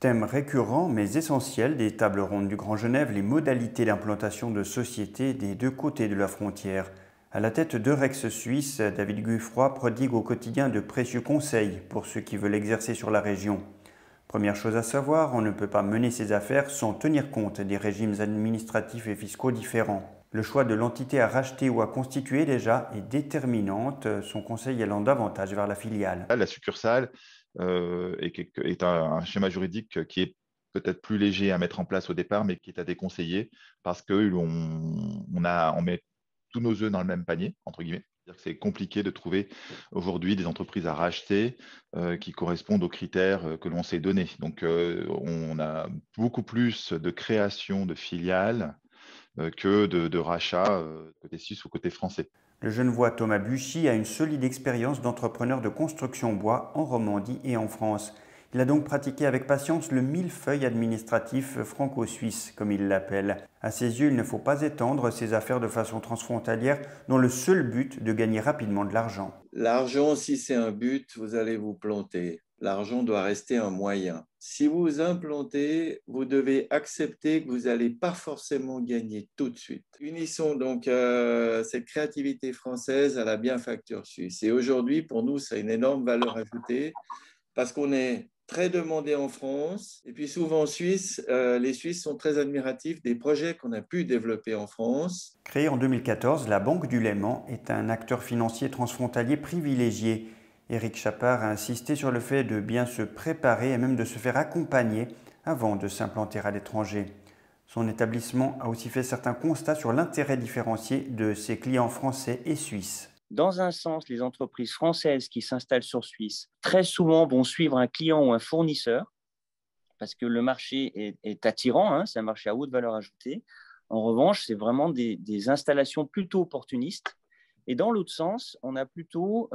thème récurrent mais essentiel des tables rondes du Grand Genève, les modalités d'implantation de sociétés des deux côtés de la frontière. À la tête d'Eurex Suisse, David Guffroy prodigue au quotidien de précieux conseils pour ceux qui veulent exercer sur la région. Première chose à savoir, on ne peut pas mener ses affaires sans tenir compte des régimes administratifs et fiscaux différents. Le choix de l'entité à racheter ou à constituer déjà est déterminante, son conseil allant davantage vers la filiale. La succursale est un schéma juridique qui est peut-être plus léger à mettre en place au départ, mais qui est à déconseiller parce qu'on met tous nos œufs dans le même panier, entre guillemets. C'est-à-dire que c'est compliqué de trouver aujourd'hui des entreprises à racheter qui correspondent aux critères que l'on s'est donnés. Donc, on a beaucoup plus de création de filiales que de rachats côté suisse ou côté français. Le Genevois Thomas Buchy a une solide expérience d'entrepreneur de construction bois en Romandie et en France. Il a donc pratiqué avec patience le millefeuille administratif franco-suisse, comme il l'appelle. À ses yeux, il ne faut pas étendre ses affaires de façon transfrontalière dont le seul but de gagner rapidement de l'argent. L'argent, si c'est un but, vous allez vous planter. L'argent doit rester un moyen. Si vous vous implantez, vous devez accepter que vous n'allez pas forcément gagner tout de suite. Unissons donc cette créativité française à la bienfacture suisse. Et aujourd'hui, pour nous, ça a une énorme valeur ajoutée parce qu'on est très demandé en France. Et puis souvent en Suisse, les Suisses sont très admiratifs des projets qu'on a pu développer en France. Créée en 2014, la Banque du Léman est un acteur financier transfrontalier privilégié. Éric Chapard a insisté sur le fait de bien se préparer et même de se faire accompagner avant de s'implanter à l'étranger. Son établissement a aussi fait certains constats sur l'intérêt différencié de ses clients français et suisses. Dans un sens, les entreprises françaises qui s'installent sur Suisse, très souvent vont suivre un client ou un fournisseur parce que le marché est attirant, hein, c'est un marché à haute valeur ajoutée. En revanche, c'est vraiment des installations plutôt opportunistes. Et dans l'autre sens, on a plutôt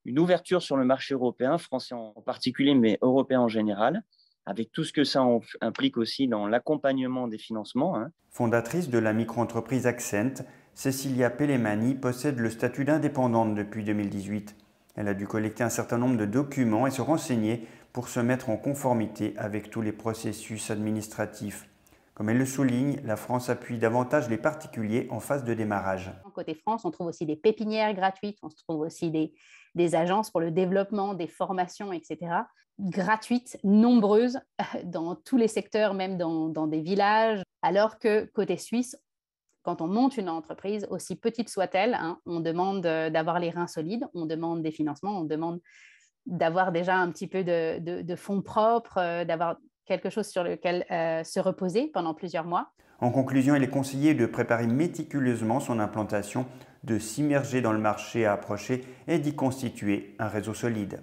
une ouverture sur le marché européen, français en particulier, mais européen en général, avec tout ce que ça implique aussi dans l'accompagnement des financements. Hein. Fondatrice de la micro-entreprise Accent, Cecilia Pellemani possède le statut d'indépendante depuis 2018. Elle a dû collecter un certain nombre de documents et se renseigner pour se mettre en conformité avec tous les processus administratifs. Comme elle le souligne, la France appuie davantage les particuliers en phase de démarrage. Côté France, on trouve aussi des pépinières gratuites, on trouve aussi des agences pour le développement, des formations, etc. Gratuites, nombreuses, dans tous les secteurs, même dans des villages. Alors que côté suisse, quand on monte une entreprise, aussi petite soit-elle, hein, on demande d'avoir les reins solides, on demande des financements, on demande d'avoir déjà un petit peu de fonds propres, d'avoir quelque chose sur lequel se reposer pendant plusieurs mois. En conclusion, il est conseillé de préparer méticuleusement son implantation, de s'immerger dans le marché à approcher et d'y constituer un réseau solide.